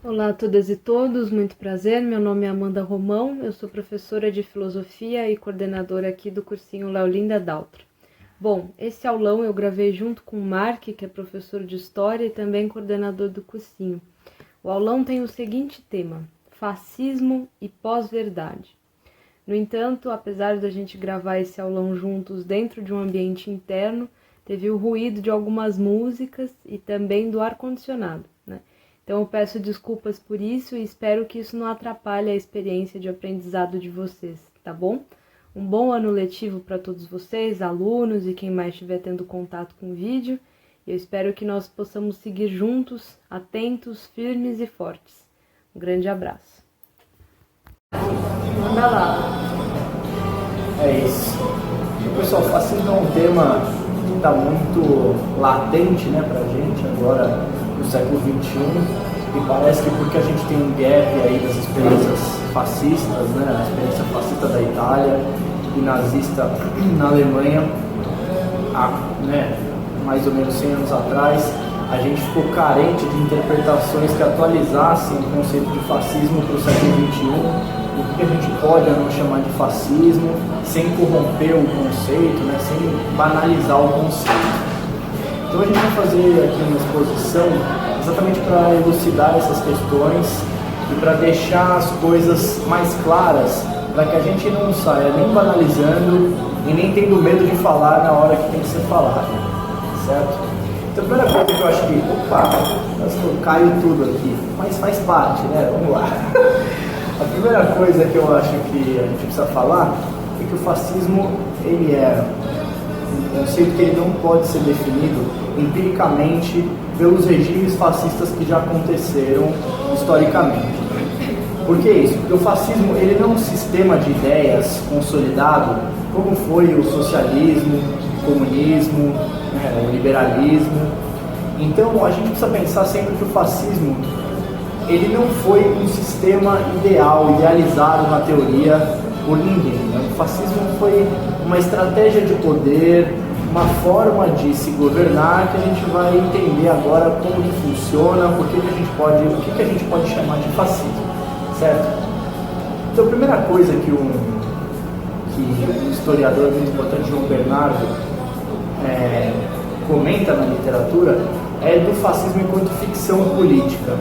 Olá a todas e todos, muito prazer. Meu nome é Amanda Romão, eu sou professora de filosofia e coordenadora aqui do cursinho Laolinda Daltra. Bom, esse aulão eu gravei junto com o Mark, que é professor de história e também coordenador do cursinho. O aulão tem o seguinte tema: fascismo e pós-verdade. No entanto, apesar da gente gravar esse aulão juntos dentro de um ambiente interno, teve o ruído de algumas músicas e também do ar-condicionado, né? Então eu peço desculpas por isso e espero que isso não atrapalhe a experiência de aprendizado de vocês, tá bom? Um bom ano letivo para todos vocês, alunos e quem mais estiver tendo contato com o vídeo. Eu espero que nós possamos seguir juntos, atentos, firmes e fortes. Um grande abraço. Manda lá. É isso. Pessoal, fascismo é um tema que está muito latente, né, pra gente agora no século XXI, e parece que porque a gente tem um gap aí das experiências fascistas, né, a experiência fascista da Itália e nazista na Alemanha, né, mais ou menos 100 anos atrás, a gente ficou carente de interpretações que atualizassem o conceito de fascismo para o século XXI. O que a gente pode ou não chamar de fascismo, sem corromper o conceito, né, sem banalizar o conceito. Então a gente vai fazer aqui uma exposição exatamente para elucidar essas questões e para deixar as coisas mais claras, para que a gente não saia nem banalizando e nem tendo medo de falar na hora que tem que ser falado, certo? Então a primeira coisa que eu acho que, eu caio tudo aqui, mas faz parte, né? Vamos lá. A primeira coisa que eu acho que a gente precisa falar é que o fascismo, ele é um conceito que ele não pode ser definido empiricamente pelos regimes fascistas que já aconteceram historicamente. Por que isso? Porque o fascismo, ele não é um sistema de ideias consolidado como foi o socialismo, o comunismo, né, o liberalismo. Então a gente precisa pensar sempre que o fascismo, ele não foi um sistema ideal, idealizado na teoria por ninguém, né? O fascismo foi uma estratégia de poder, uma forma de se governar que a gente vai entender agora como que funciona, o que a gente pode chamar de fascismo, certo? Então a primeira coisa que um historiador muito importante, João Bernardo, comenta na literatura é do fascismo enquanto ficção política.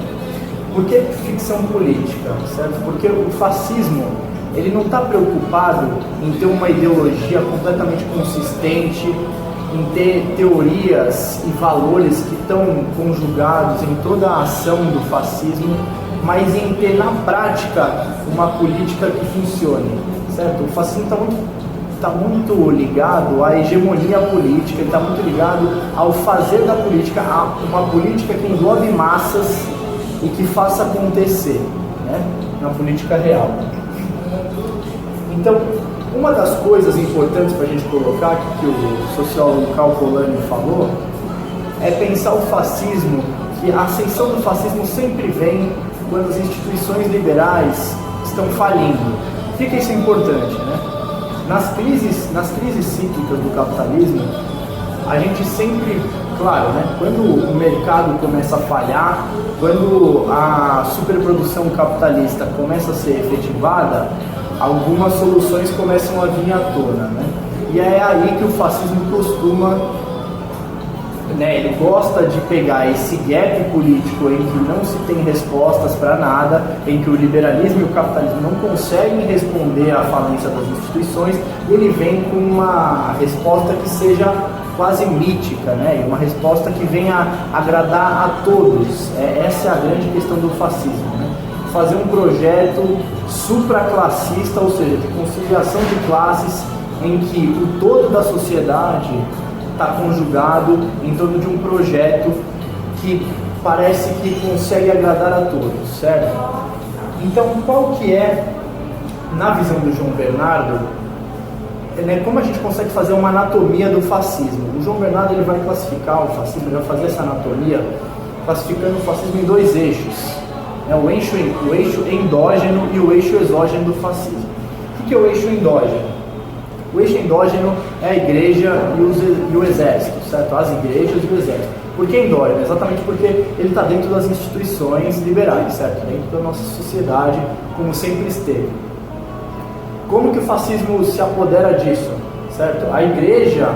Por que ficção política? Certo? Porque o fascismo, ele não está preocupado em ter uma ideologia completamente consistente, em ter teorias e valores que estão conjugados em toda a ação do fascismo, mas em ter na prática uma política que funcione, certo? O fascismo está muito ligado à hegemonia política, ele está muito ligado ao fazer da política uma política que englobe massas e que faça acontecer, né, na política real. Então, uma das coisas importantes para a gente colocar, que o sociólogo Karl Polanyi falou, é pensar o fascismo, que a ascensão do fascismo sempre vem quando as instituições liberais estão falindo. Por que isso é importante, né? Nas crises cíclicas do capitalismo, a gente sempre, claro, né, quando o mercado começa a falhar, quando a superprodução capitalista começa a ser efetivada, algumas soluções começam a vir à tona, né? E é aí que o fascismo costuma, né, ele gosta de pegar esse gap político em que não se tem respostas para nada, em que o liberalismo e o capitalismo não conseguem responder à falência das instituições, e ele vem com uma resposta que seja quase mítica, né? Uma resposta que venha agradar a todos. Essa é a grande questão do fascismo, né? Fazer um projeto supraclassista, ou seja, de conciliação de classes, em que o todo da sociedade está conjugado em torno de um projeto que parece que consegue agradar a todos, certo? Então, qual que é, na visão do João Bernardo, né, como a gente consegue fazer uma anatomia do fascismo? O João Bernardo, ele vai classificar o fascismo, ele vai fazer essa anatomia classificando o fascismo em dois eixos, né, o eixo endógeno e o eixo exógeno do fascismo. O que é o eixo endógeno? O eixo endógeno é a igreja e o exército, certo? As igrejas e o exército. Por que endógeno? Exatamente porque ele está dentro das instituições liberais, certo? Dentro da nossa sociedade, como sempre esteve. Como que o fascismo se apodera disso, certo? A igreja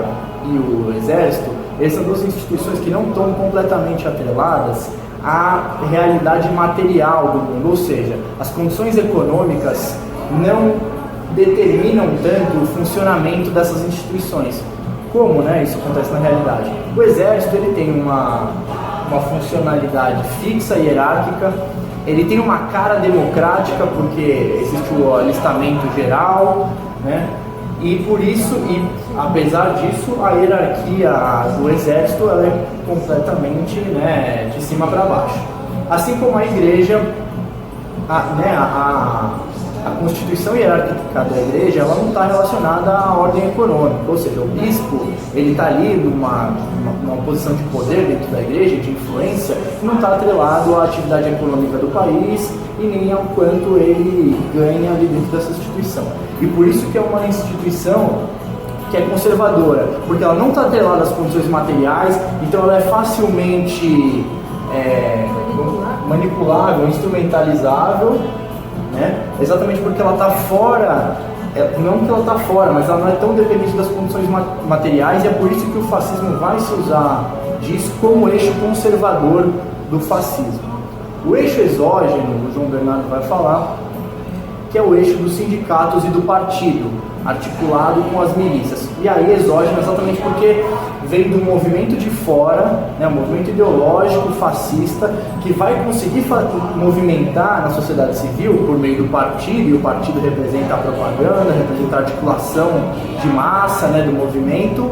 e o exército, eles são duas instituições que não estão completamente atreladas à realidade material do mundo, ou seja, as condições econômicas não determinam tanto o funcionamento dessas instituições. Como, né, isso acontece na realidade? O exército ele tem uma funcionalidade fixa e hierárquica, ele tem uma cara democrática porque existe o alistamento geral, né? E por isso, e apesar disso, a hierarquia do exército ela é completamente, né, de cima para baixo. Assim como a igreja, a constituição hierárquica da igreja ela não está relacionada à ordem econômica, ou seja, o bispo ele está ali numa posição de poder dentro da igreja, de influência, e não está atrelado à atividade econômica do país e nem ao quanto ele ganha ali dentro dessa instituição. E por isso que é uma instituição que é conservadora, porque ela não está atrelada às condições materiais, então ela é facilmente manipulável, instrumentalizável, né? Exatamente porque ela está fora, não que ela está fora, mas ela não é tão dependente das condições materiais, e é por isso que o fascismo vai se usar disso como eixo conservador do fascismo. O eixo exógeno, o João Bernardo vai falar, que é o eixo dos sindicatos e do partido, articulado com as milícias. E aí exógeno exatamente porque vem do movimento de fora, né, um movimento ideológico fascista que vai conseguir movimentar na sociedade civil por meio do partido, e o partido representa a propaganda, representa a articulação de massa, né, do movimento,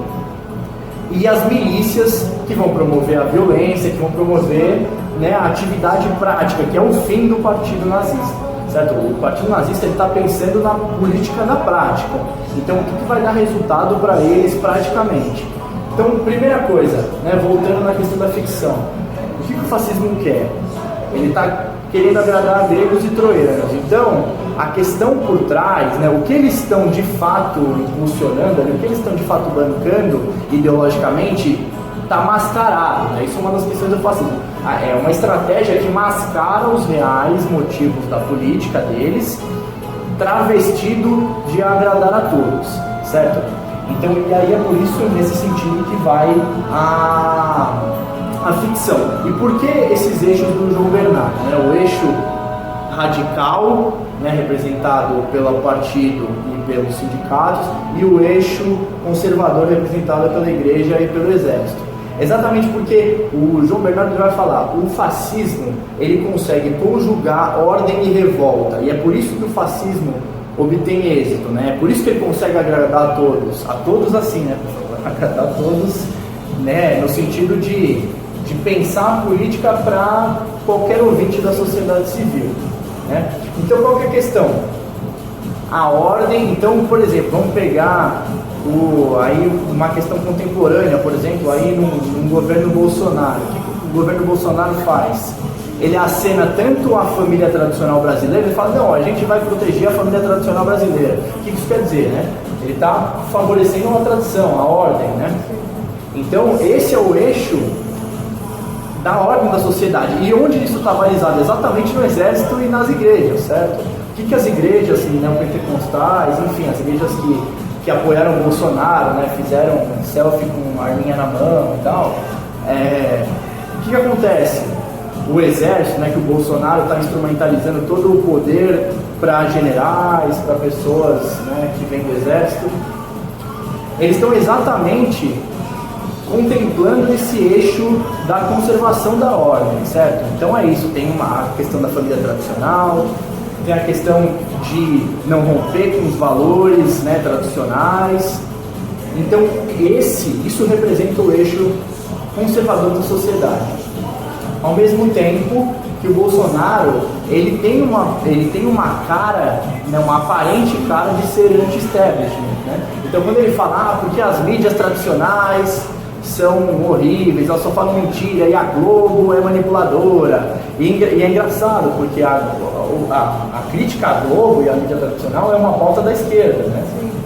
e as milícias que vão promover a violência, que vão promover, né, a atividade prática, que é o fim do partido nazista. Certo? O partido nazista está pensando na política na prática. Então, o que vai dar resultado para eles praticamente? Então, primeira coisa, né, voltando na questão da ficção, o que o fascismo quer? Ele está querendo agradar gregos e troianos. Então, a questão por trás, né, o que eles estão de fato impulsionando, o que eles estão de fato bancando ideologicamente, está mascarado, né? Isso é uma das questões do fascismo. É uma estratégia que mascara os reais motivos da política deles, travestido de agradar a todos, certo? Então, e aí é por isso, nesse sentido, que vai a ficção. E por que esses eixos do João Bernardo, né? O eixo radical, né, representado pelo partido e pelos sindicatos, e o eixo conservador representado pela igreja e pelo exército. Exatamente porque o João Bernardo vai falar, o fascismo ele consegue conjugar ordem e revolta, e é por isso que o fascismo obtém êxito, né? É por isso que ele consegue agradar a todos assim, né? Agradar a todos, né? No sentido de pensar a política para qualquer ouvinte da sociedade civil, né? Então qual que é a questão? A ordem, então, por exemplo, vamos pegar aí uma questão contemporânea, por exemplo, aí no governo Bolsonaro. O que o governo Bolsonaro faz? Ele acena tanto a família tradicional brasileira, ele fala, não, a gente vai proteger a família tradicional brasileira. O que isso quer dizer, né? Ele está favorecendo a tradição, a ordem, né? Então, esse é o eixo da ordem da sociedade. E onde isso está balizado? Exatamente no exército e nas igrejas, certo? O que as igrejas, assim, neopentecostais, enfim, as igrejas que apoiaram o Bolsonaro, né, fizeram um selfie com a arminha na mão e tal, o que acontece? O exército, né, que o Bolsonaro está instrumentalizando todo o poder para generais, para pessoas, né, que vêm do exército, eles estão exatamente contemplando esse eixo da conservação da ordem, certo? Então é isso, tem a questão da família tradicional, tem a questão de não romper com os valores, né, tradicionais. Então isso representa o eixo conservador da sociedade. Ao mesmo tempo que o Bolsonaro ele tem uma cara, né, uma aparente cara de ser anti-establishment, né? Então quando ele fala, porque as mídias tradicionais são horríveis, elas só falam mentira, e a Globo é manipuladora, e é engraçado porque a crítica à Globo e à mídia tradicional é uma pauta da esquerda, né?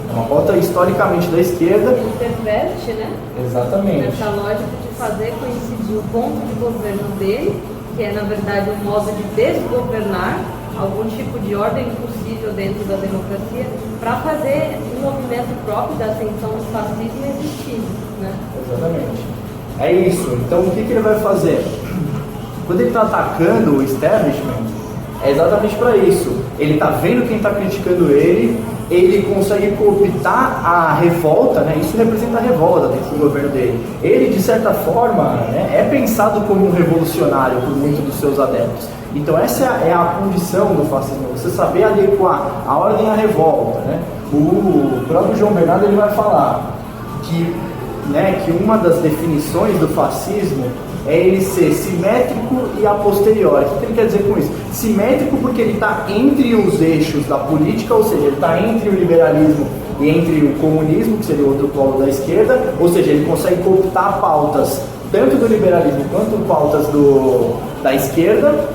É uma pauta historicamente da esquerda. Ele perverte, né? Exatamente. Essa lógica de fazer coincidir o ponto de governo dele, que é na verdade um modo de desgovernar algum tipo de ordem possível dentro da democracia, para fazer um movimento próprio da ascensão do fascismo existir, né? Exatamente. É isso. Então o que ele vai fazer? Quando ele está atacando o establishment, é exatamente para isso. Ele está vendo quem está criticando ele consegue cooptar a revolta, né? Isso representa a revolta dentro do governo dele. Ele, de certa forma, né, é pensado como um revolucionário por muitos dos seus adeptos. Então essa é a condição do fascismo, você saber adequar a ordem à revolta, né? O próprio João Bernardo ele vai falar que, né, que uma das definições do fascismo é ele ser simétrico e a posteriori. O que ele quer dizer com isso? Simétrico porque ele está entre os eixos da política, ou seja, ele está entre o liberalismo e entre o comunismo, que seria o outro polo da esquerda, ou seja, ele consegue cooptar pautas tanto do liberalismo quanto pautas da esquerda.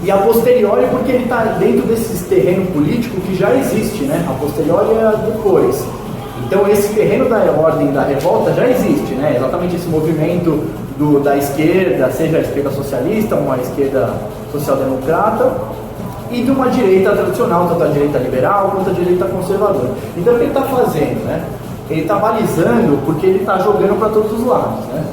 E a posteriori porque ele está dentro desse terreno político que já existe, né? A posteriori é depois. Então esse terreno da ordem da revolta já existe, né? Exatamente esse movimento da esquerda, seja a esquerda socialista, uma esquerda social-democrata, e de uma direita tradicional, tanto a direita liberal quanto a direita conservadora. Então o que ele está fazendo, né? Ele está balizando porque ele está jogando para todos os lados, né?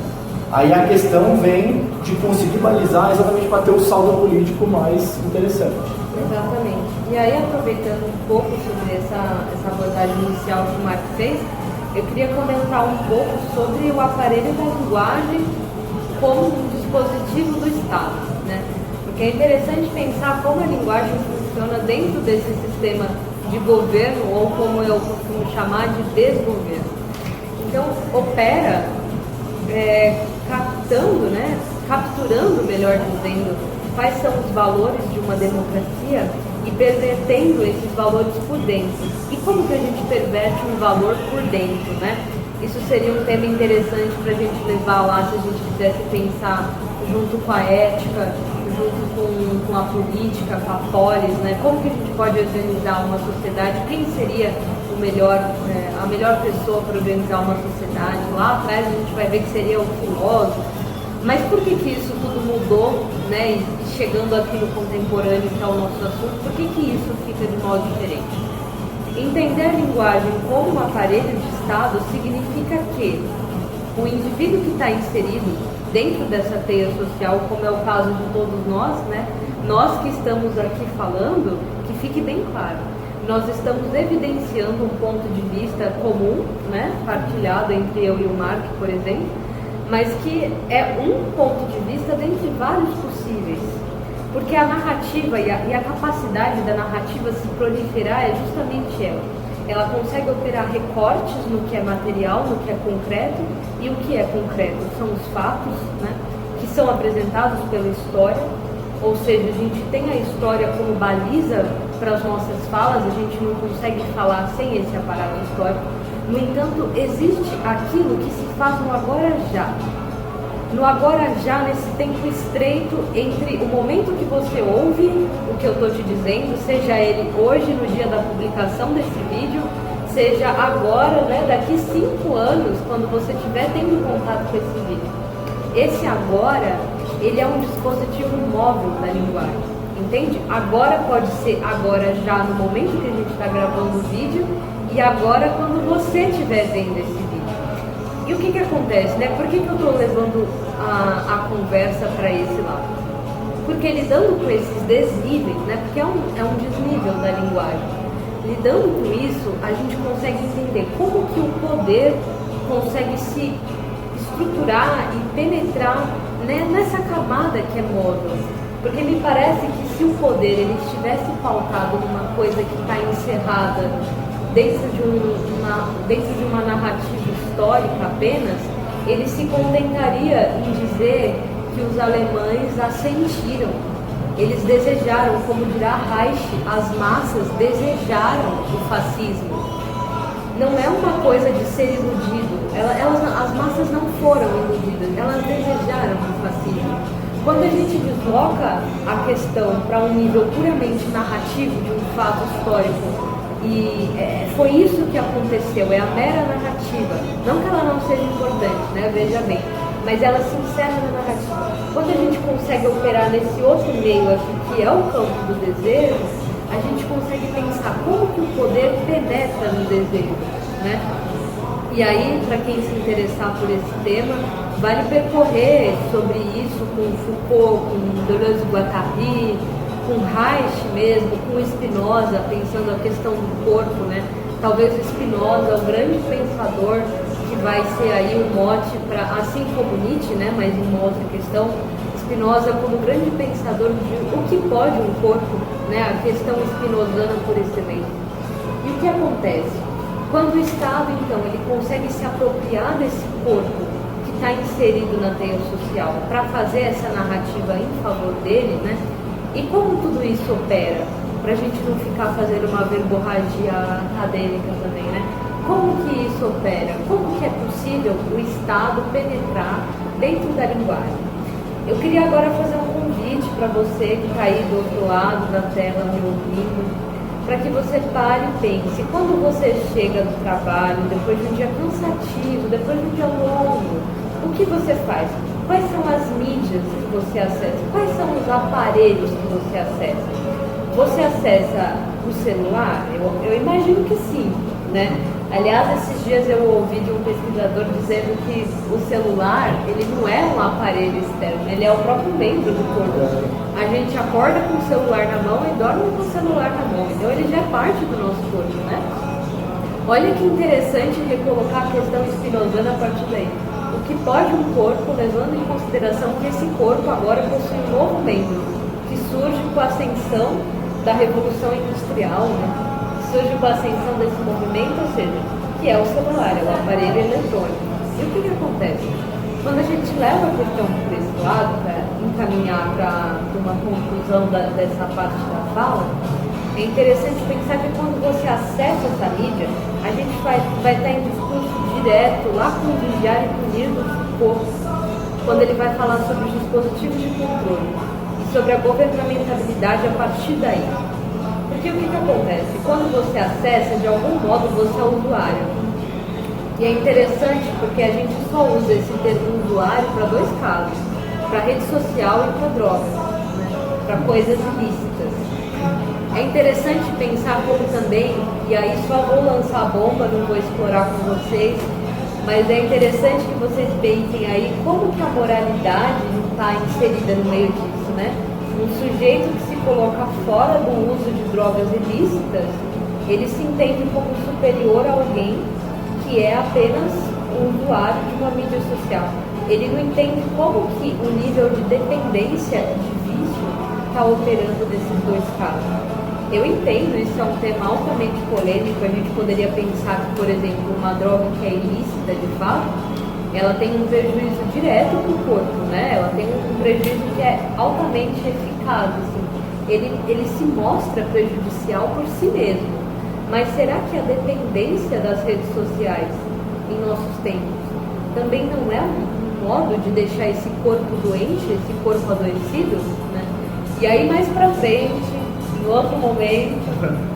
Aí a questão vem de conseguir balizar exatamente para ter o saldo político mais interessante. Exatamente. E aí, aproveitando um pouco sobre essa abordagem inicial que o Marco fez, eu queria comentar um pouco sobre o aparelho da linguagem como um dispositivo do Estado, né? Porque é interessante pensar como a linguagem funciona dentro desse sistema de governo, ou como eu costumo chamar de desgoverno. Então, opera captando, né? Capturando, melhor dizendo, quais são os valores de uma democracia e pervertendo esses valores por dentro. E como que a gente perverte um valor por dentro, né? Isso seria um tema interessante para a gente levar lá, se a gente quisesse pensar junto com a ética, junto com a política, com a polis, né? Como que a gente pode organizar uma sociedade? Quem seria a melhor pessoa para organizar uma sociedade? Lá atrás a gente vai ver que seria o filósofo. Mas por que isso tudo mudou, né? E chegando aqui no contemporâneo, que é o nosso assunto, por que isso fica de modo diferente? Entender a linguagem como um aparelho de Estado significa que o indivíduo que está inserido dentro dessa teia social, como é o caso de todos nós, né? Nós que estamos aqui falando, que fique bem claro, nós estamos evidenciando um ponto de vista comum, né? Partilhado entre eu e o Mark, por exemplo, mas que é um ponto de vista dentre vários possíveis. Porque a narrativa e a capacidade da narrativa se proliferar é justamente ela. Ela consegue operar recortes no que é material, no que é concreto, e o que é concreto são os fatos, né, que são apresentados pela história, ou seja, a gente tem a história como baliza para as nossas falas, a gente não consegue falar sem esse aparato histórico. No entanto, existe aquilo que se faz no agora já. No agora já, nesse tempo estreito entre o momento que você ouve o que eu estou te dizendo, seja ele hoje, no dia da publicação desse vídeo, seja agora, né, daqui 5 anos, quando você estiver tendo contato com esse vídeo. Esse agora, ele é um dispositivo móvel da linguagem, entende? Agora pode ser agora já, no momento que a gente está gravando o vídeo, e agora quando você estiver vendo esse vídeo. E o que acontece, né? Por que eu estou levando a conversa para esse lado? Porque lidando com esses desníveis, né? Porque é um desnível da linguagem. Lidando com isso, a gente consegue entender como que o poder consegue se estruturar e penetrar, né, nessa camada que é móvel. Porque me parece que se o poder ele estivesse pautado numa coisa que está encerrada dentro de uma narrativa histórica apenas, ele se contentaria em dizer que os alemães assentiram, eles desejaram, como dirá Reich, as massas desejaram o fascismo. Não é uma coisa de ser iludido, as massas não foram iludidas, elas desejaram o fascismo. Quando a gente desloca a questão para um nível puramente narrativo de um fato histórico Foi isso que aconteceu, é a mera narrativa. Não que ela não seja importante, né? Veja bem, mas ela se encerra na narrativa. Quando a gente consegue operar nesse outro meio aqui, que é o campo do desejo, a gente consegue pensar como que o poder penetra no desejo, né? E aí, para quem se interessar por esse tema, vale percorrer sobre isso com Foucault, com Deleuze-Guattari, com Reich mesmo, com Spinoza, pensando a questão do corpo, né? Talvez o Spinoza, o grande pensador, que vai ser aí um mote para, assim como Nietzsche, né? Mas uma outra questão, Spinoza como grande pensador de o que pode um corpo, né? A questão spinozana por excelência. E o que acontece? Quando o Estado, então, ele consegue se apropriar desse corpo que está inserido na teia social para fazer essa narrativa em favor dele, né? E como tudo isso opera? Para a gente não ficar fazendo uma verborragia acadêmica também, né? Como que isso opera? Como que é possível o Estado penetrar dentro da linguagem? Eu queria agora fazer um convite para você que está aí do outro lado da tela me ouvindo, para que você pare e pense. Quando você chega do trabalho, depois de um dia cansativo, depois de um dia longo, o que você faz? Quais são as mídias que você acessa? Quais são os aparelhos que você acessa? Você acessa o celular? Eu imagino que sim, né? Aliás, esses dias eu ouvi de um pesquisador dizendo que o celular, ele não é um aparelho externo, ele é o próprio membro do corpo. A gente acorda com o celular na mão e dorme com o celular na mão, então ele já é parte do nosso corpo, né? Olha que interessante recolocar a questão spinozana a partir daí. O que pode um corpo, levando em consideração que esse corpo agora possui um novo membro, que surge com a ascensão da Revolução Industrial, né? Surge com a ascensão desse movimento, ou seja, que é o celular, é o aparelho eletrônico. E o que acontece? Quando a gente leva a questão por esse lado, para encaminhar para uma conclusão dessa parte da fala, é interessante pensar que quando você acessa essa mídia, a gente vai estar em discurso direto lá com o vigiar e punir do Foucault, quando ele vai falar sobre os dispositivos de controle e sobre a governamentabilidade a partir daí. Porque o que acontece? Quando você acessa, de algum modo você é usuário. E é interessante porque a gente só usa esse termo usuário para dois casos, para rede social e para drogas, né? Para coisas ilícitas. É interessante pensar como também, e aí só vou lançar a bomba, não vou explorar com vocês, mas é interessante que vocês pensem aí como que a moralidade não está inserida no meio disso, né? Um sujeito que se coloca fora do uso de drogas ilícitas, ele se entende como superior a alguém que é apenas um usuário de uma mídia social. Ele não entende como que o nível de dependência de vício está operando nesses dois casos. Eu entendo, isso é um tema altamente polêmico, a gente poderia pensar que, por exemplo, uma droga que é ilícita de fato, ela tem um prejuízo direto para o corpo, né? Ela tem um prejuízo que é altamente eficaz, assim. Ele se mostra prejudicial por si mesmo. Mas será que a dependência das redes sociais em nossos tempos também não é um modo de deixar esse corpo doente, esse corpo adoecido, né? E aí mais pra frente, em outro momento,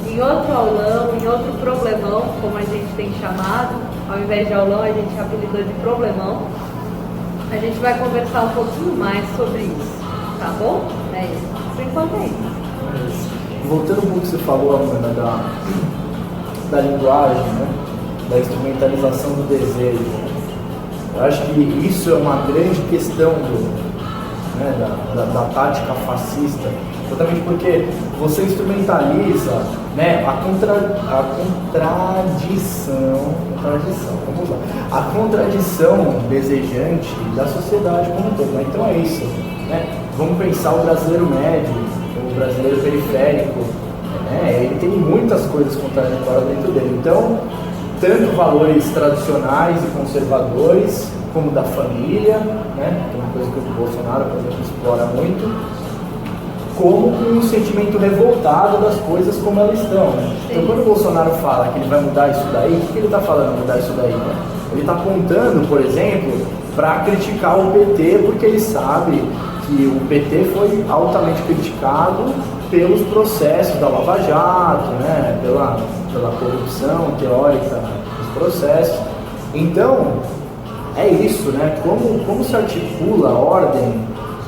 em outro aulão, em outro problemão, como a gente tem chamado, ao invés de aulão a gente apelidou de problemão, a gente vai conversar um pouquinho mais sobre isso, tá bom? É isso. Por enquanto é isso. Voltando um pouco ao que você falou, Amanda, da linguagem, né? Da instrumentalização do desejo. Eu acho que isso é uma grande questão da tática fascista, exatamente porque você instrumentaliza, né, a contradição desejante da sociedade como um todo. Né? Então é isso. Né? Vamos pensar o brasileiro médio, o brasileiro periférico. Ele tem muitas coisas contraditórias dentro dele. Então, tanto valores tradicionais e conservadores, como da família, né? Que é uma coisa que o Bolsonaro, por exemplo, explora muito, como um sentimento revoltado das coisas como elas estão. Né? Então, quando o Bolsonaro fala que ele vai mudar isso daí, o que ele está falando mudar isso daí? Né? Ele está apontando, por exemplo, para criticar o PT, porque ele sabe que o PT foi altamente criticado pelos processos da Lava Jato, né? pela corrupção teórica dos processos. Então, é isso, né? Como se articula a ordem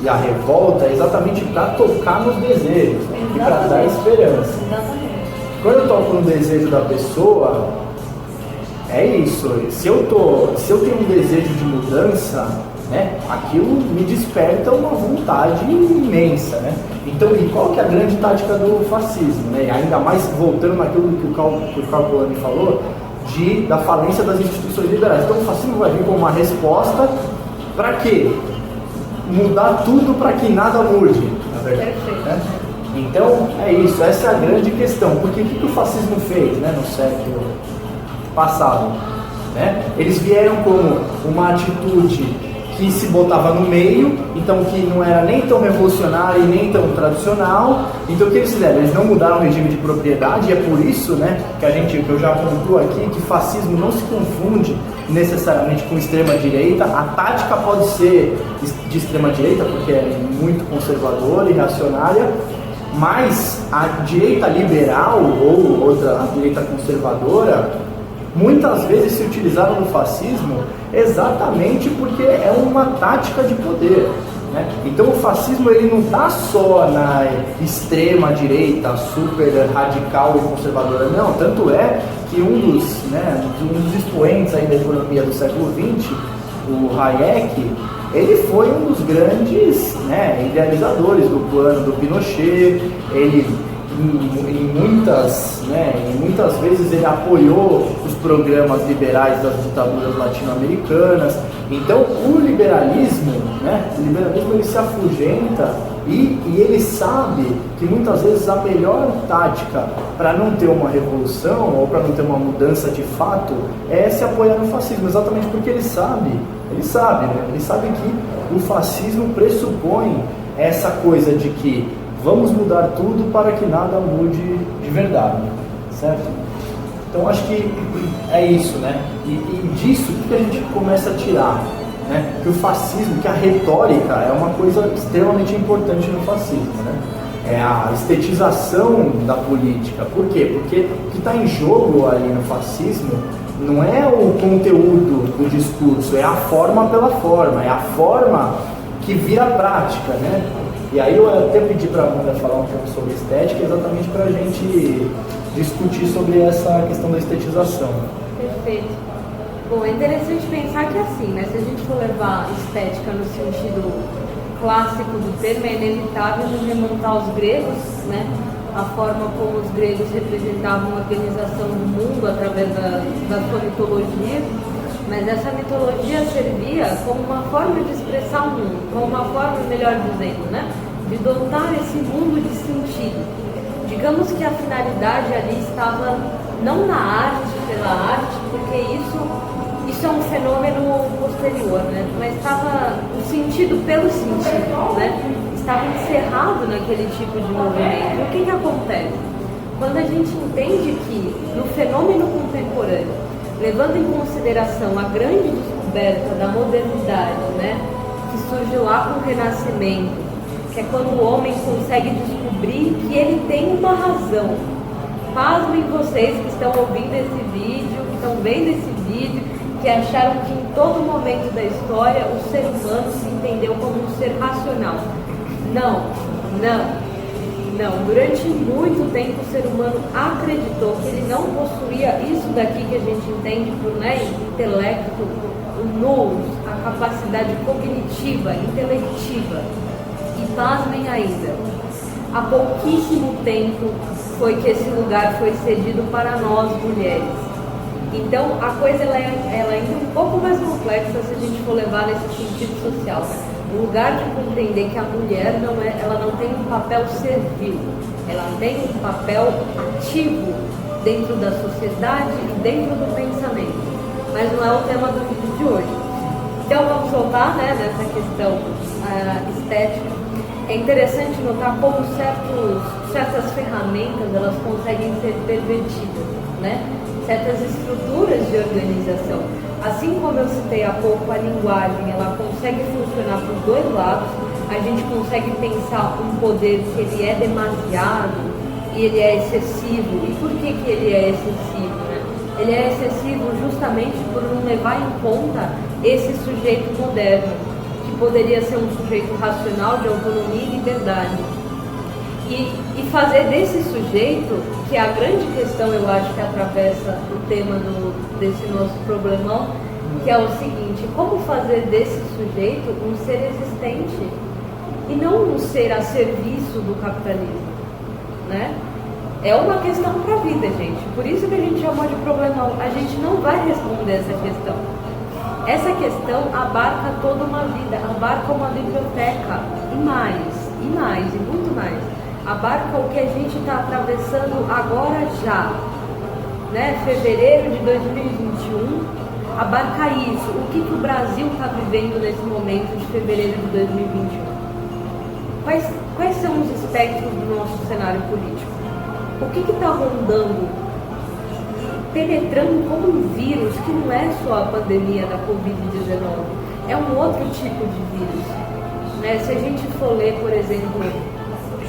e a revolta é exatamente para tocar nos desejos, né? E para dar esperança. Exatamente. Quando eu toco no desejo da pessoa, é isso. Se eu tenho um desejo de mudança, né, aquilo me desperta uma vontade imensa, né? Então, e qual que é a grande tática do fascismo, né? E ainda mais voltando naquilo que o Karl Polanyi falou, da falência das instituições liberais. Então, o fascismo vai vir como uma resposta para quê? Mudar tudo para que nada mude, na verdade. Né? Então, é isso. Essa é a grande questão. Porque o que o fascismo fez, né, no século passado? Né? Eles vieram como uma atitude que se botava no meio, então que não era nem tão revolucionário e nem tão tradicional. Então o que eles fizeram? Eles não mudaram o regime de propriedade, e é por isso, né, que eu já concluo aqui, que fascismo não se confunde necessariamente com extrema-direita. A tática pode ser de extrema-direita, porque é muito conservadora e reacionária, mas a direita liberal ou a direita conservadora muitas vezes se utilizaram do fascismo exatamente porque é uma tática de poder, né? Então o fascismo ele não está só na extrema direita, super radical e conservadora, não. Tanto é que um dos expoentes aí da economia do século XX, o Hayek, ele foi um dos grandes, né, idealizadores do plano do Pinochet. Ele muitas vezes ele apoiou os programas liberais das ditaduras latino-americanas. Então o liberalismo ele se afugenta e ele sabe que muitas vezes a melhor tática para não ter uma revolução ou para não ter uma mudança de fato é se apoiar no fascismo, exatamente porque ele sabe que o fascismo pressupõe essa coisa de que vamos mudar tudo para que nada mude de verdade, certo? Então acho que é isso, né? E disso o que a gente começa a tirar, né? Que o fascismo, que a retórica é uma coisa extremamente importante no fascismo, né? É a estetização da política. Por quê? Porque o que está em jogo ali no fascismo não é o conteúdo do discurso, é a forma pela forma, é a forma que vira prática, né? E aí eu até pedi para a Amanda falar um pouco sobre estética, exatamente para a gente discutir sobre essa questão da estetização. Perfeito. Bom, é interessante pensar que assim, né, se a gente for levar estética no sentido clássico do termo, é inevitável nos remontar aos gregos, né? A forma como os gregos representavam a organização do mundo através da sua mitologia. Mas essa mitologia servia como uma forma de expressar o mundo, como uma forma, melhor dizendo, né, de dotar esse mundo de sentido. Digamos que a finalidade ali estava não na arte pela arte, porque isso é um fenômeno posterior, né, mas estava o sentido pelo sentido, né, estava encerrado naquele tipo de movimento. E o que acontece? Quando a gente entende que no fenômeno contemporâneo, levando em consideração a grande descoberta da modernidade, né, que surge lá com o Renascimento, que é quando o homem consegue descobrir que ele tem uma razão. Pasmem vocês que estão ouvindo esse vídeo, que estão vendo esse vídeo, que acharam que em todo momento da história o ser humano se entendeu como um ser racional. Não. Durante muito tempo o ser humano acreditou que ele não possuía isso daqui que a gente entende por, né, intelecto, o nous, a capacidade cognitiva, intelectiva. E pasmem ainda, há pouquíssimo tempo foi que esse lugar foi cedido para nós mulheres. Então a coisa ela é ainda um pouco mais complexa se a gente for levar nesse sentido social, né? No lugar de compreender que a mulher ela não tem um papel servil, ela tem um papel ativo dentro da sociedade e dentro do pensamento, mas não é o tema do vídeo de hoje. Então vamos voltar, né, nessa questão estética. É interessante notar como certas ferramentas elas conseguem ser pervertidas, né? Certas estruturas de organização. Assim como eu citei há pouco, a linguagem ela consegue funcionar por dois lados. A gente consegue pensar um poder que ele é demasiado e ele é excessivo. E por que ele é excessivo? Né? Ele é excessivo justamente por não levar em conta esse sujeito moderno, que poderia ser um sujeito racional de autonomia e liberdade. E fazer desse sujeito, que é a grande questão, eu acho, que atravessa o tema desse nosso problemão, que é o seguinte: como fazer desse sujeito um ser existente e não um ser a serviço do capitalismo, né? É uma questão para a vida, gente. Por isso que a gente chamou de problemão. A gente não vai responder essa questão. Essa questão abarca toda uma vida, abarca uma biblioteca, e muito mais. Abarca o que a gente está atravessando agora já, né? Fevereiro de 2021, abarca isso. O que o Brasil está vivendo nesse momento de fevereiro de 2021? Quais são os espectros do nosso cenário político? O que está rondando, penetrando como um vírus que não é só a pandemia da Covid-19, é um outro tipo de vírus, né? Se a gente for ler, por exemplo,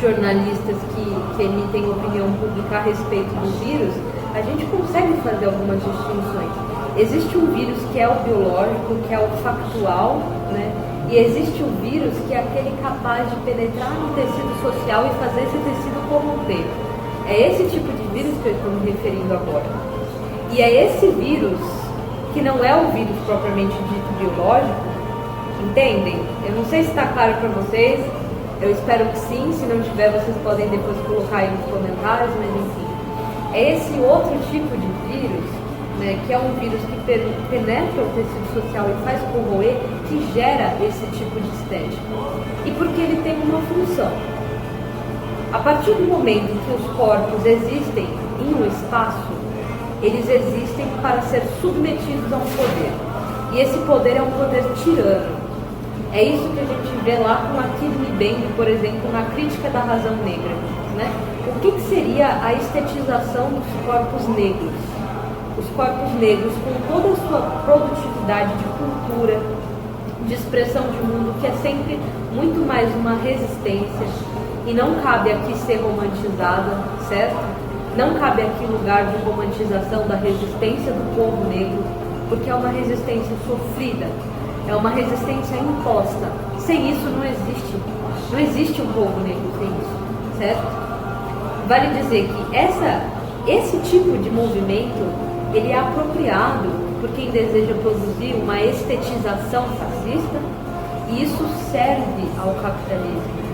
jornalistas que emitem opinião pública a respeito do vírus, a gente consegue fazer algumas distinções. Existe um vírus que é o biológico, que é o factual, né? E existe o vírus que é aquele capaz de penetrar no tecido social e fazer esse tecido corromper. É esse tipo de vírus que eu estou me referindo agora. E é esse vírus, que não é o vírus propriamente dito biológico, entendem? Eu não sei se está claro para vocês. Eu espero que sim, se não tiver vocês podem depois colocar aí nos comentários, mas enfim. É esse outro tipo de vírus, né, que é um vírus que penetra o tecido social e faz corroer, que gera esse tipo de estética. E porque ele tem uma função. A partir do momento em que os corpos existem em um espaço, eles existem para ser submetidos a um poder. E esse poder é um poder tirano. É isso que a gente vê lá com Achille Mbembe, por exemplo, na Crítica da Razão Negra, né? O que seria a estetização dos corpos negros? Os corpos negros com toda a sua produtividade de cultura, de expressão de mundo, que é sempre muito mais uma resistência, e não cabe aqui ser romantizada, certo? Não cabe aqui lugar de romantização da resistência do povo negro, porque é uma resistência sofrida, é uma resistência imposta. Sem isso não existe um povo negro sem isso, certo? Vale dizer que esse tipo de movimento, ele é apropriado por quem deseja produzir uma estetização fascista, e isso serve ao capitalismo.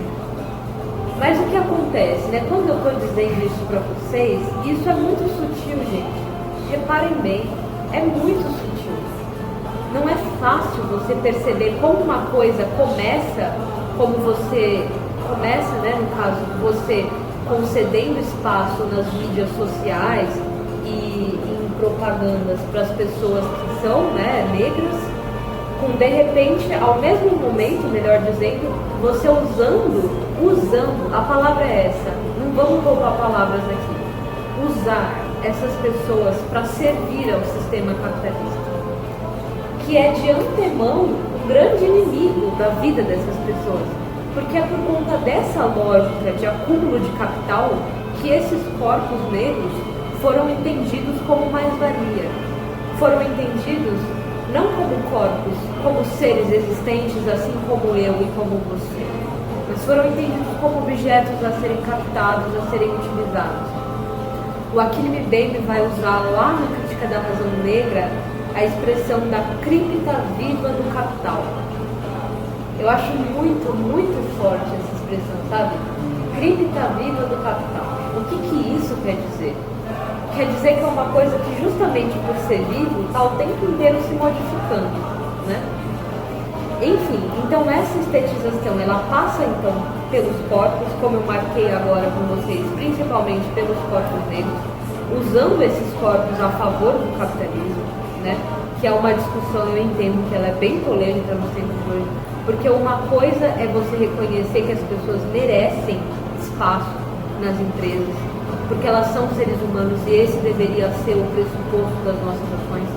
Mas o que acontece, né? Quando eu estou dizendo isso para vocês, isso é muito sutil, gente. Reparem bem, é muito sutil. Não é fácil você perceber como uma coisa começa, como você começa, né? No caso, você concedendo espaço nas mídias sociais e em propagandas para as pessoas que são, né, negras, com de repente, ao mesmo momento, melhor dizendo, você usando, a palavra é essa, não vamos roubar palavras aqui, usar essas pessoas para servir ao sistema capitalista, que é de antemão um grande inimigo da vida dessas pessoas, porque é por conta dessa lógica de acúmulo de capital que esses corpos negros foram entendidos como mais-valia, foram entendidos não como corpos, como seres existentes, assim como eu e como você, mas foram entendidos como objetos a serem captados, a serem utilizados. O Achille Mbembe vai usar lá na Crítica da Razão Negra a expressão da cripta viva do capital. Eu acho muito, muito forte essa expressão, sabe? Cripta viva do capital. O que isso quer dizer? Quer dizer que é uma coisa que, justamente por ser vivo, está o tempo inteiro se modificando, né? Enfim, então essa estetização, ela passa então pelos corpos, como eu marquei agora com vocês, principalmente pelos corpos negros, usando esses corpos a favor do capitalismo, né? Que é uma discussão, eu entendo que ela é bem polêmica no tempo de hoje, porque uma coisa é você reconhecer que as pessoas merecem espaço nas empresas, porque elas são seres humanos e esse deveria ser o pressuposto das nossas ações.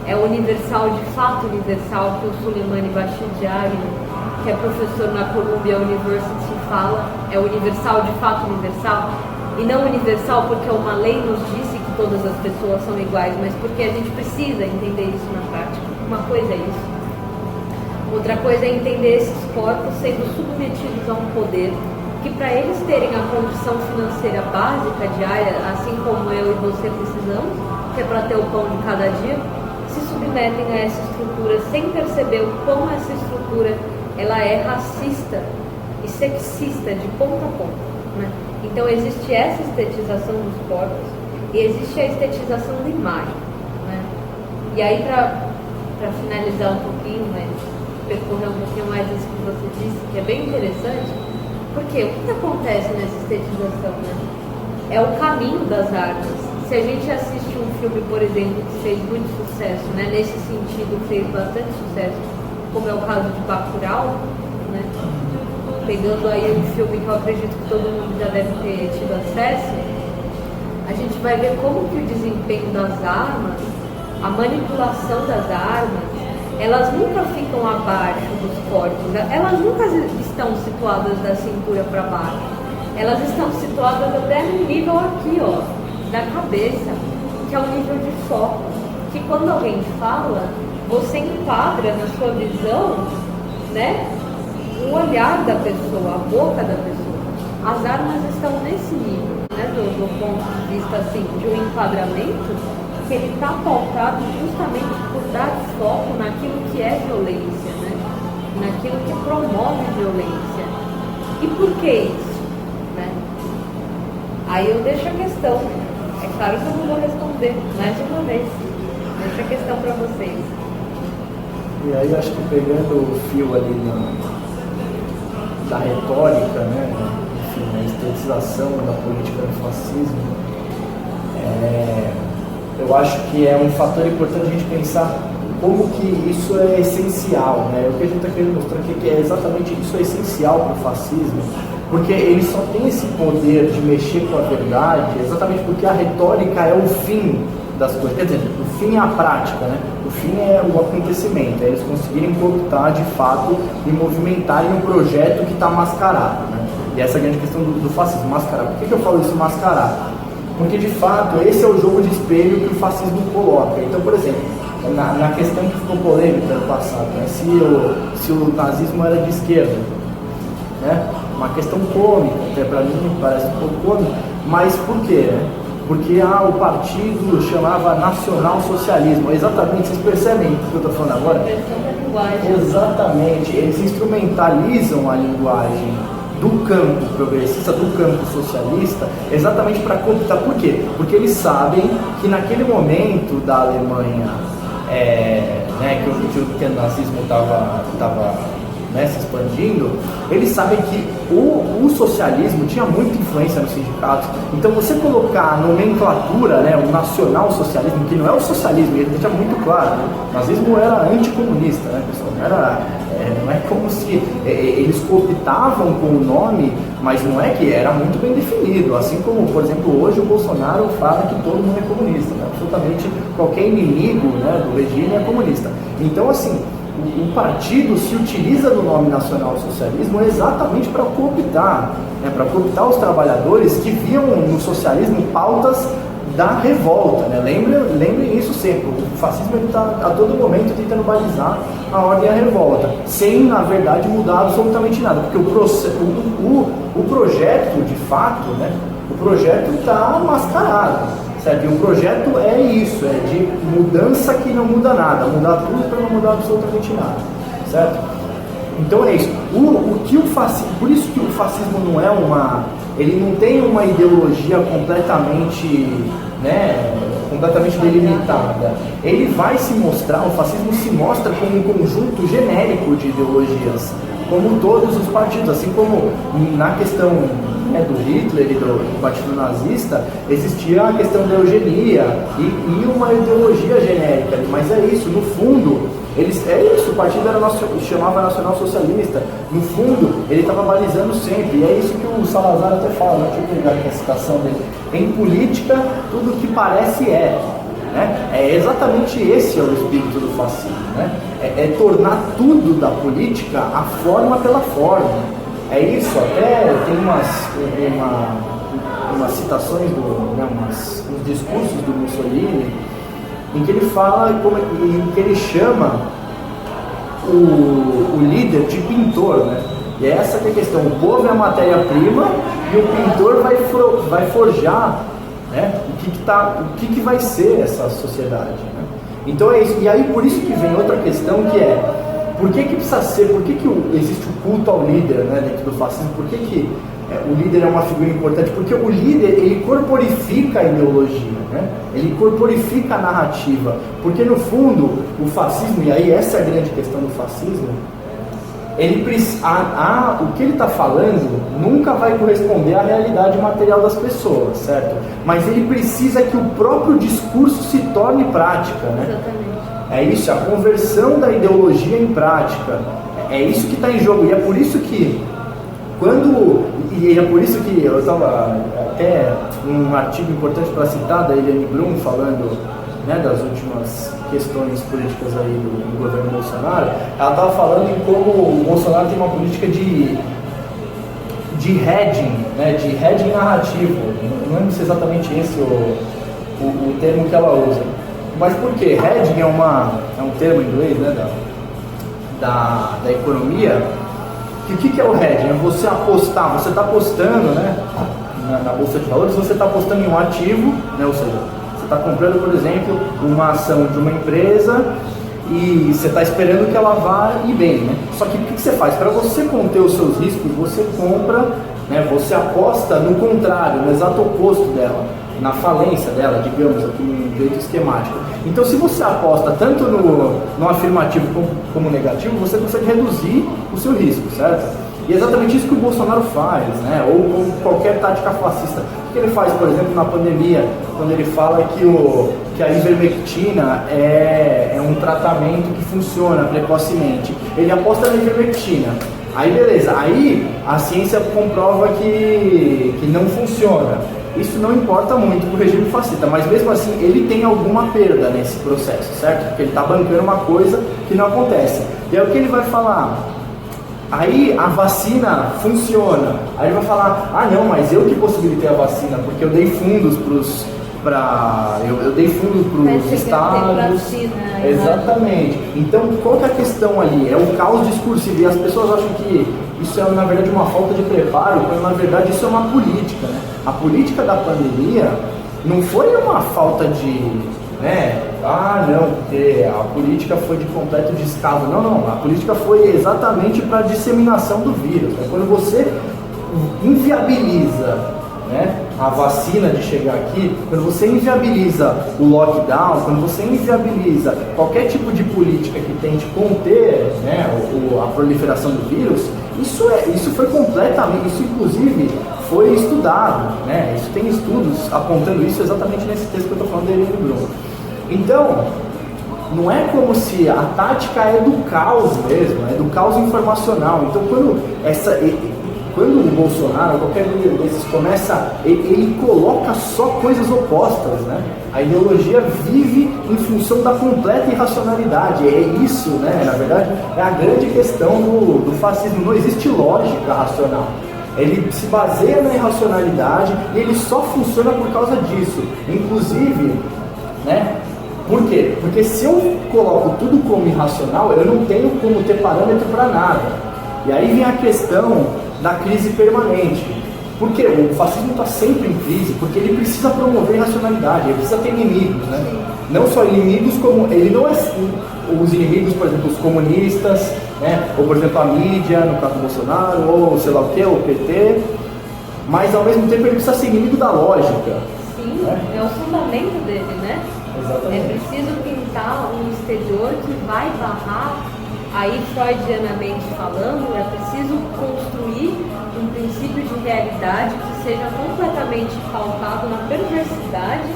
É universal, de fato universal, que o Soleimani Bashir, que é professor na Columbia University, fala. É universal, de fato universal. E não universal porque uma lei nos disse que todas as pessoas são iguais, mas porque a gente precisa entender isso na prática. Uma coisa é isso. Outra coisa é entender esses corpos sendo submetidos a um poder que, para eles terem a condição financeira básica diária, assim como eu e você precisamos, que é para ter o pão de cada dia, se submetem a essa estrutura sem perceber o quão essa estrutura ela é racista e sexista de ponta a ponta, né? Então existe essa estetização dos corpos e existe a estetização da imagem, né? E aí, para finalizar um pouquinho, mas percorrer um pouquinho mais isso que você disse, que é bem interessante, porque o que acontece nessa estetização, né? É o caminho das artes. Se a gente assiste um filme, por exemplo, que fez muito sucesso, né? Nesse sentido fez bastante sucesso, como é o caso de Bacurau, né? Pegando aí um filme que eu acredito que todo mundo já deve ter tido acesso, a gente vai ver como que o desempenho das armas, a manipulação das armas, elas nunca ficam abaixo dos corpos, elas nunca estão situadas da cintura para baixo, elas estão situadas até no nível aqui, ó, da cabeça, que é o nível de foco, que quando alguém fala, você enquadra na sua visão, né, o olhar da pessoa, a boca da pessoa. As armas estão nesse nível, né, do ponto de vista assim, de um enquadramento, que ele está pautado justamente por dar foco naquilo que é violência, né, naquilo que promove violência. E por que isso? Né? Aí eu deixo a questão. É claro que eu não vou responder mais de uma vez. Deixo a questão para vocês. E aí acho que pegando o fio ali da retórica, né? Enfim, a estetização da política do fascismo, eu acho que é um fator importante a gente pensar como que isso é essencial, né? O que a gente está querendo mostrar aqui é que é exatamente isso é essencial para o fascismo, porque ele só tem esse poder de mexer com a verdade exatamente porque a retórica é o fim das coisas, quer dizer, o fim é a prática, né? O fim é o acontecimento, é eles conseguirem cooptar de fato e movimentarem um projeto que está mascarado, né? E essa é a grande questão do fascismo, mascarar. Por que eu falo isso, mascarar? Porque de fato esse é o jogo de espelho que o fascismo coloca. Então, por exemplo, na questão que ficou polêmica no passado, né? se o nazismo era de esquerda, né? Uma questão cômica, até para mim parece um pouco cômico, mas por quê? Né? Porque o partido chamava nacional-socialismo. Exatamente, vocês percebem o que eu estou falando agora? Exatamente, eles instrumentalizam a linguagem do campo progressista, do campo socialista, exatamente para cooptar. Por quê? Porque eles sabem que naquele momento da Alemanha, né, que o nazismo estava né, se expandindo, eles sabem que o socialismo tinha muita influência nos sindicatos. Então você colocar a nomenclatura, né, o nacional-socialismo, que não é o socialismo, ele deixa muito claro, né? O nazismo era anticomunista, né, pessoal? Não é como se eles cooptavam com o nome, mas não é que era muito bem definido. Assim como, por exemplo, hoje o Bolsonaro fala que todo mundo é comunista, né? Absolutamente qualquer inimigo, né, do regime é comunista. Então, assim, o partido se utiliza do nome nacional-socialismo exatamente para cooptar, né, para cooptar os trabalhadores que viam no socialismo pautas da revolta, né? Lembrem isso sempre, o fascismo está a todo momento tentando balizar a ordem e a revolta, sem, na verdade, mudar absolutamente nada, porque o projeto, de fato, né, o projeto está mascarado, certo? E o projeto é isso, é de mudança que não muda nada, mudar tudo para não mudar absolutamente nada, certo? Então é isso. Por isso que o fascismo não é ele não tem uma ideologia completamente, né, completamente delimitada. Ele vai se mostrar, o fascismo se mostra como um conjunto genérico de ideologias, como todos os partidos, assim como na questão, né, do Hitler e do partido nazista, existia a questão da eugenia e uma ideologia genérica, mas é isso, no fundo, o partido chamava Nacional Socialista, no fundo, ele estava balizando sempre, e é isso que o Salazar até fala, né? Deixa eu pegar aqui a citação dele, em política, tudo que parece né? É exatamente esse é o espírito do fascismo, né? É tornar tudo da política a forma pela forma. É isso, até tem umas citações, uns discursos do Mussolini, em que ele fala, em que ele chama o líder de pintor, né? E é essa que é a questão, o povo é a matéria-prima e o pintor vai forjar, né, o que vai ser essa sociedade, né? Então é isso, e aí por isso que vem outra questão que é, por que precisa ser, por que existe o culto ao líder, né, dentro do fascismo, por que o líder é uma figura importante? Porque o líder, ele corporifica a ideologia, né? Ele corporifica a narrativa, porque no fundo o fascismo, e aí essa é a grande questão do fascismo, o que ele está falando nunca vai corresponder à realidade material das pessoas, certo? Mas ele precisa que o próprio discurso se torne prática, né? Exatamente. É isso, a conversão da ideologia em prática. É isso que está em jogo. E é por isso que eu estava até um artigo importante para citar da Eliane Brum falando, né, das últimas questões políticas aí do governo Bolsonaro. Ela estava falando em como o Bolsonaro tem uma política de hedging, né, de hedging narrativo. Não lembro se é exatamente esse o termo que ela usa. Mas por quê? Hedging é um termo em inglês, né, da economia. O que é o hedging? É você apostar, você está apostando, né, na bolsa de valores, você está apostando em um ativo, né, ou seja, você está comprando, por exemplo, uma ação de uma empresa e você está esperando que ela vá ir bem, né? Só que o que você faz? Para você conter os seus riscos, você compra, né, você aposta no contrário, no exato oposto dela, na falência dela, digamos, aqui no jeito esquemático. Então, se você aposta tanto no afirmativo como no negativo, você consegue reduzir o seu risco, certo? E é exatamente isso que o Bolsonaro faz, né? Ou qualquer tática fascista. O que ele faz, por exemplo, na pandemia, quando ele fala que a ivermectina é um tratamento que funciona precocemente. Ele aposta na ivermectina. Aí beleza, aí a ciência comprova que não funciona. Isso não importa muito para o regime fascista, mas mesmo assim ele tem alguma perda nesse processo, certo? Porque ele está bancando uma coisa que não acontece. E aí o que ele vai falar? Aí a vacina funciona. Aí ele vai falar, não, mas eu que possibilitei a vacina, porque eu dei fundos eu dei fundos para os estados. Exatamente. Então qual que é a questão ali? É o caos discursivo e as pessoas acham que isso é na verdade uma falta de preparo, quando na verdade isso é uma política, né? A política da pandemia não foi uma falta de, né? Não, porque a política foi de completo descaso. Não, a política foi exatamente para a disseminação do vírus, né? Quando você inviabiliza, né, a vacina de chegar aqui, quando você inviabiliza o lockdown, quando você inviabiliza qualquer tipo de política que tente conter, né, a proliferação do vírus, isso foi completamente, isso inclusive foi estudado, né? Isso tem estudos apontando isso exatamente nesse texto que eu estou falando da Eliane Brum. Então, não é como se a tática é do caos mesmo, é do caos informacional. Então, quando o Bolsonaro, qualquer líder desses começa, ele coloca só coisas opostas, né? A ideologia vive em função da completa irracionalidade. É isso, né? Na verdade, é a grande questão do fascismo. Não existe lógica racional. Ele se baseia na irracionalidade e ele só funciona por causa disso. Inclusive, né? Por quê? Porque se eu coloco tudo como irracional, eu não tenho como ter parâmetro para nada. E aí vem a questão da crise permanente. Por quê? O fascismo está sempre em crise, porque ele precisa promover racionalidade, ele precisa ter inimigos, né? Não só inimigos, como ele não é os inimigos, por exemplo, os comunistas, né? Ou por exemplo a mídia, no caso do Bolsonaro, ou sei lá o que, o PT, mas ao mesmo tempo ele precisa ser inimigo da lógica. Sim, né? É o fundamento dele, né? Exatamente. É preciso pintar um exterior que vai barrar. Aí, freudianamente falando, é preciso construir um princípio de realidade que seja completamente pautado na perversidade,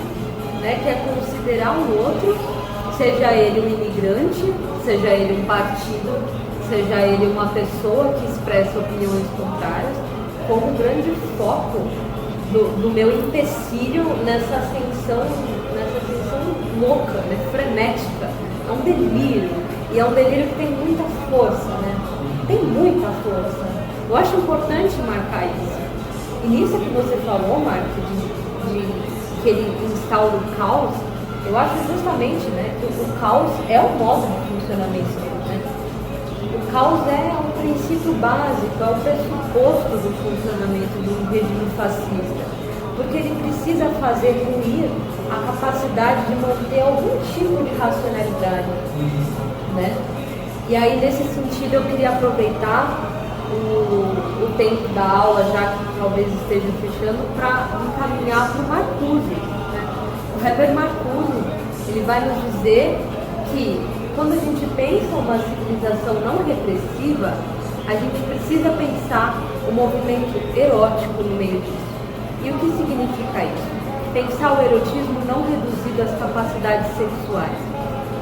né, que é considerar o outro, seja ele um imigrante, seja ele um partido, seja ele uma pessoa que expressa opiniões contrárias, como um grande foco do meu empecilho nessa ascensão louca, né, frenética. É um delírio. E é um delírio que tem muita força, né? Tem muita força. Eu acho importante marcar isso. E nisso que você falou, Marcos, de que ele instaura o caos, eu acho justamente, né, que o caos é o modo de funcionamento dele, né? O caos é o princípio básico, é o pressuposto do funcionamento de um regime fascista, porque ele precisa fazer ruir a capacidade de manter algum tipo de racionalidade, né? E aí, nesse sentido, eu queria aproveitar o tempo da aula, já que talvez esteja fechando, para encaminhar para o Marcuse, né? O Herbert Marcuse, ele vai nos dizer que quando a gente pensa uma civilização não repressiva, a gente precisa pensar o movimento erótico no meio disso. E o que significa isso? Pensar o erotismo não reduzido às capacidades sexuais,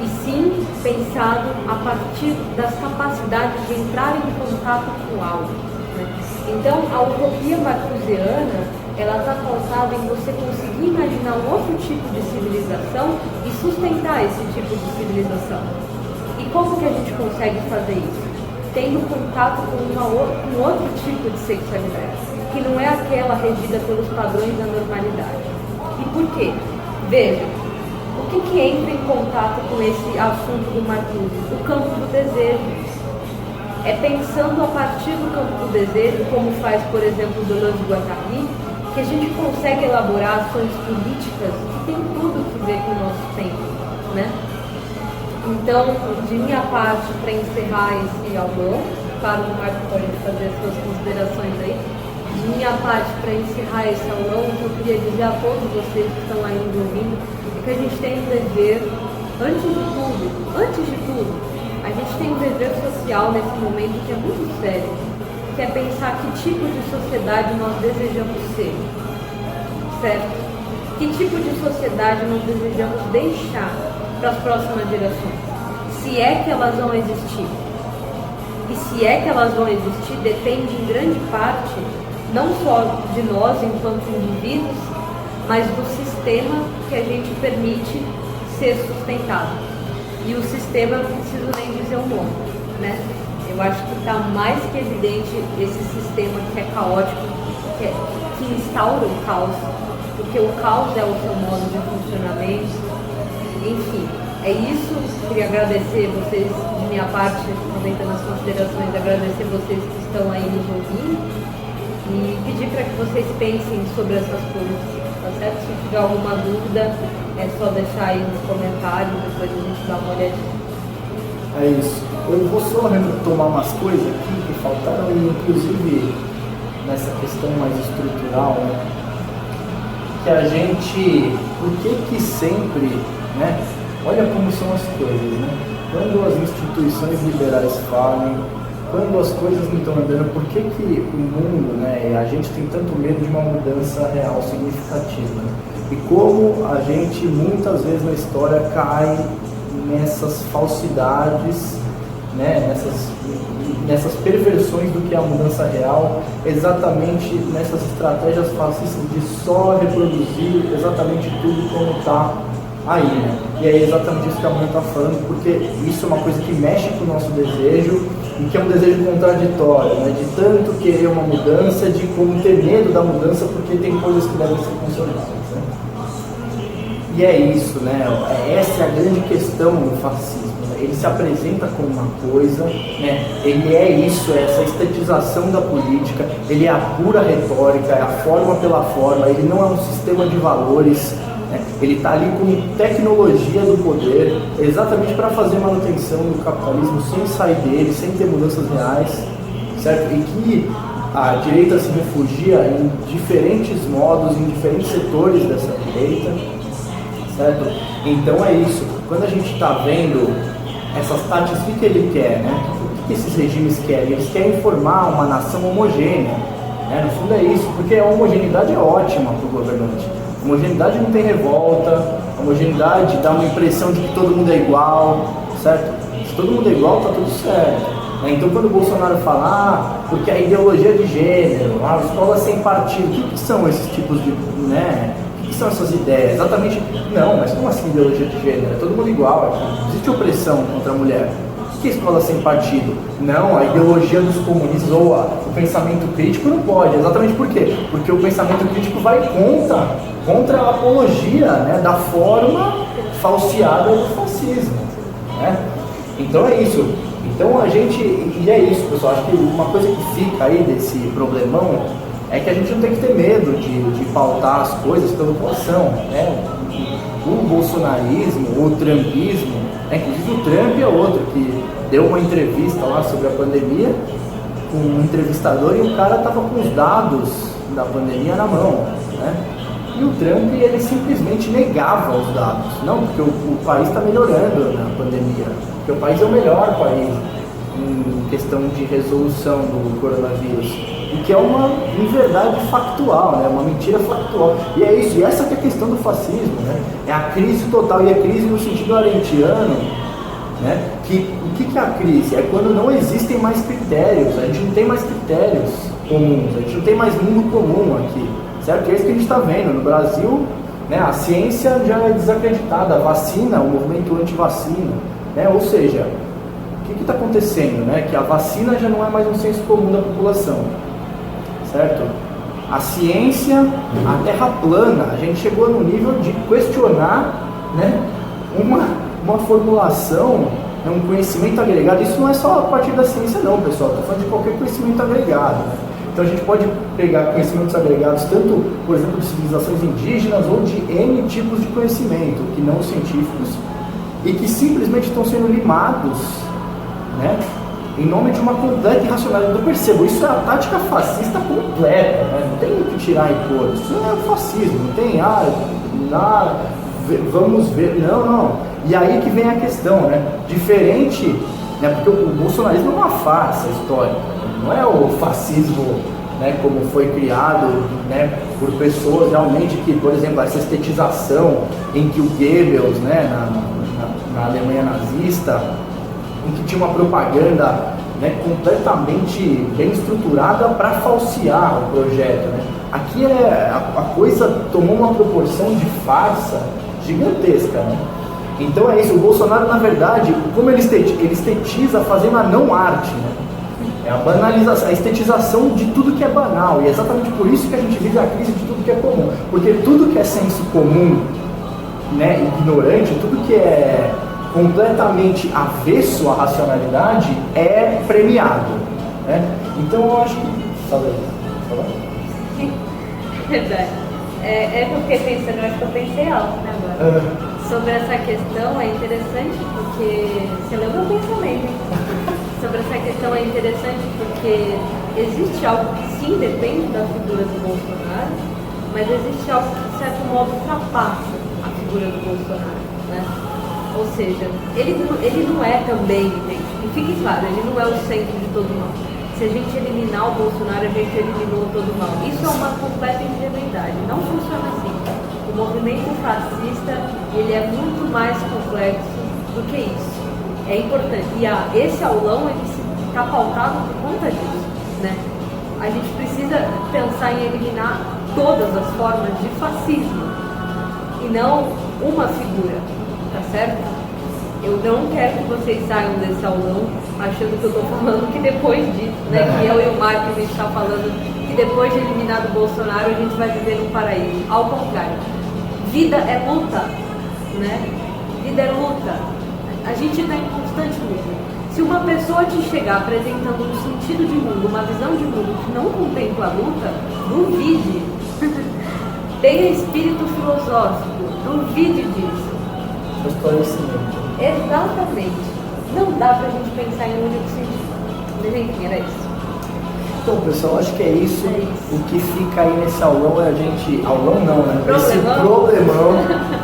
e sim pensado a partir das capacidades de entrar em contato com algo, né? Então, a utopia marcusiana, ela está pautada em você conseguir imaginar um outro tipo de civilização e sustentar esse tipo de civilização. E como que a gente consegue fazer isso? Tendo contato com um outro tipo de sexualidade, que não é aquela regida pelos padrões da normalidade. E por quê? Veja, o que entra em contato com esse assunto do Marcuse? O campo do desejo. É pensando a partir do campo do desejo, como faz, por exemplo, o Deleuze e Guattari, que a gente consegue elaborar ações políticas que tem tudo que ver com o nosso tempo, né? Então, de minha parte, para encerrar esse aulão, claro, o Marco pode fazer as suas considerações aí. De minha parte, para encerrar esse aulão, o que eu queria dizer a todos vocês que estão aí nos ouvindo, é que a gente tem um dever, antes de tudo, a gente tem um dever social nesse momento que é muito sério, que é pensar que tipo de sociedade nós desejamos ser, certo? Que tipo de sociedade nós desejamos deixar para as próximas gerações, se é que elas vão existir. E se é que elas vão existir, depende em grande parte, não só de nós enquanto indivíduos, mas do sistema que a gente permite ser sustentado. E o sistema, eu não preciso nem dizer o nome, né? Eu acho que está mais que evidente esse sistema que é caótico, que instaura o caos, porque o caos é o seu modo de funcionamento. Enfim, é isso. Queria agradecer vocês, de minha parte, aproveitando as considerações, agradecer vocês que estão aí nos ouvindo e pedir para que vocês pensem sobre essas coisas, tá certo? Se tiver alguma dúvida, é só deixar aí nos comentários, depois a gente dá uma olhadinha. É isso. Eu vou só retomar umas coisas aqui que faltaram, inclusive nessa questão mais estrutural, né? Que a gente, por que sempre, né? Olha como são as coisas, né? Quando as instituições liberais falem, quando as coisas não estão andando, por que o mundo, né? E a gente tem tanto medo de uma mudança real, significativa? E como a gente muitas vezes na história cai nessas falsidades, né? Nessas perversões do que é a mudança real, exatamente nessas estratégias fascistas de só reproduzir exatamente tudo como está aí, né? E é exatamente isso que a mãe está falando, porque isso é uma coisa que mexe com o nosso desejo e que é um desejo contraditório, né? De tanto querer uma mudança, de como ter medo da mudança, porque tem coisas que devem ser conservadas, né? E é isso, né? Essa é a grande questão do fascismo, né? Ele se apresenta como uma coisa, né? Ele é isso, é essa estetização da política, ele é a pura retórica, é a forma pela forma, ele não é um sistema de valores, né? Ele está ali como tecnologia do poder, exatamente para fazer manutenção do capitalismo sem sair dele, sem ter mudanças reais, certo? E que a direita se refugia em diferentes modos, em diferentes setores dessa direita, certo? Então é isso. Quando a gente está vendo essas táticas, o que ele quer, né? O que esses regimes querem? Eles querem formar uma nação homogênea, né? No fundo é isso, porque a homogeneidade é ótima para o governante. A homogeneidade não tem revolta, a homogeneidade dá uma impressão de que todo mundo é igual, certo? Se todo mundo é igual, tá tudo certo. Então quando o Bolsonaro fala, porque a ideologia de gênero, escola sem partido, o que são esses tipos de, né? O que são essas ideias? Exatamente, não, mas como assim ideologia de gênero? É todo mundo igual aqui. Não existe opressão contra a mulher, O que é escola sem partido? Não, a ideologia dos comunistas ou o pensamento crítico não pode. Exatamente por quê? Porque o pensamento crítico vai contra a apologia, né, da forma falseada do fascismo. Né? Então é isso. Então e é isso, pessoal. Acho que uma coisa que fica aí desse problemão é que a gente não tem que ter medo de pautar as coisas pela população. Né? O bolsonarismo, o trumpismo, inclusive o Trump é outro que deu uma entrevista lá sobre a pandemia com um entrevistador e o cara estava com os dados da pandemia na mão. Né? E o Trump, ele simplesmente negava os dados. Não, porque o país está melhorando na pandemia, porque o país é o melhor país em questão de resolução do coronavírus. E que é uma inverdade factual, né? Uma mentira factual. E é isso, e essa que é a questão do fascismo, né? É a crise total, e a crise no sentido arendtiano, né? O que é a crise? É quando não existem mais critérios, a gente não tem mais critérios comuns, a gente não tem mais mundo comum aqui. Certo? É isso que a gente está vendo. No Brasil, né, a ciência já é desacreditada, a vacina, o movimento anti-vacina. Né? Ou seja, o que está acontecendo? Né? Que a vacina já não é mais um senso comum da população. Certo? A ciência, a terra plana, a gente chegou no nível de questionar, né, uma formulação, um conhecimento agregado. Isso não é só a partir da ciência não, pessoal. Estou falando de qualquer conhecimento agregado. Né? Então a gente pode pegar conhecimentos agregados tanto, por exemplo, de civilizações indígenas ou de N tipos de conhecimento, que não científicos, e que simplesmente estão sendo limados, né, em nome de uma completa irracionalidade. Eu percebo, isso é a tática fascista completa, né? Não tem o que tirar e pôr, isso é fascismo, não tem, vamos ver, não. E aí que vem a questão, né, diferente, né, porque o bolsonarismo é uma farsa histórica. Não é o fascismo, né, como foi criado, né, por pessoas realmente que, por exemplo, essa estetização em que o Goebbels, né, na Alemanha nazista, em que tinha uma propaganda, né, completamente bem estruturada para falsear o projeto. Né. Aqui a coisa tomou uma proporção de farsa gigantesca. Né. Então é isso, o Bolsonaro, na verdade, como ele estetiza fazendo a não arte, né. É a banalização, a estetização de tudo que é banal. E é exatamente por isso que a gente vive a crise de tudo que é comum. Porque tudo que é senso comum, né, ignorante, tudo que é completamente avesso à racionalidade é premiado. Né? Então eu acho que... Fala aí. Verdade. É porque pensando, eu acho que eu pensei alto, né, agora. Sobre essa questão é interessante porque... Você leu meu pensamento, hein? Sobre essa questão é interessante porque existe algo que sim depende da figura do Bolsonaro, mas existe algo que de certo modo ultrapassa a figura do Bolsonaro, né? Ou seja, ele não é também, gente, e fique claro, ele não é o centro de todo o mal. Se a gente eliminar o Bolsonaro, a gente eliminou todo o mal. Isso é uma completa ingenuidade, não funciona assim. O movimento fascista, ele é muito mais complexo do que isso. É importante, e esse aulão ele está pautado por conta disso, né? A gente precisa pensar em eliminar todas as formas de fascismo e não uma figura, tá certo? Eu não quero que vocês saiam desse aulão achando que eu estou falando que depois disso, né? Que eu e o Marco a gente está falando que depois de eliminar o Bolsonaro a gente vai viver num paraíso. Ao contrário, vida é luta, né? Vida é luta. A gente está em constante luta. Se uma pessoa te chegar apresentando um sentido de mundo, uma visão de mundo que não contempla a luta, duvide. Tenha espírito filosófico, duvide disso. Esclarecimento. Exatamente. Não dá pra gente pensar em um único sentido. Mas enfim, era isso. Então, pessoal, acho que é isso. O que fica aí nesse aulão é a gente... Aulão não, né? Problemão. Esse problemão,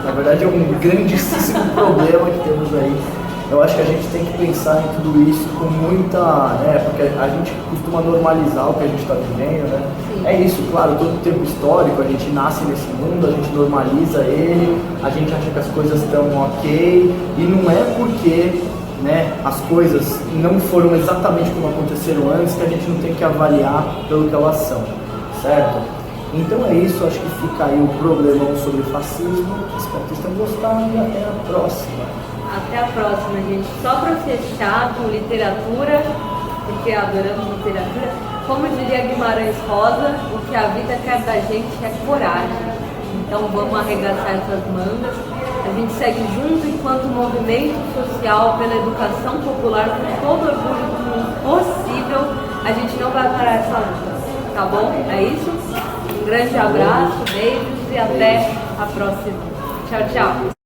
na verdade, é um grandíssimo problema que temos aí. Eu acho que a gente tem que pensar em tudo isso com muita... né? Porque a gente costuma normalizar o que a gente está vivendo, né? Sim. É isso, claro, todo tempo histórico, a gente nasce nesse mundo, a gente normaliza ele, a gente acha que as coisas estão ok, e não é porque... né, as coisas não foram exatamente como aconteceram antes, que a gente não tem que avaliar pelo que elas são, certo? Então é isso, acho que fica aí o problemão sobre o fascismo. Espero que vocês tenham gostado e até a próxima. Até a próxima, gente. Só para fechar com literatura, porque adoramos literatura. Como diria Guimarães Rosa, o que a vida quer da gente é coragem. Então vamos arregaçar essas mangas. A gente segue junto enquanto movimento social pela educação popular com todo orgulho possível. A gente não vai parar essa luta, tá bom? É isso? Um grande abraço, beijos e até a próxima. Tchau, tchau.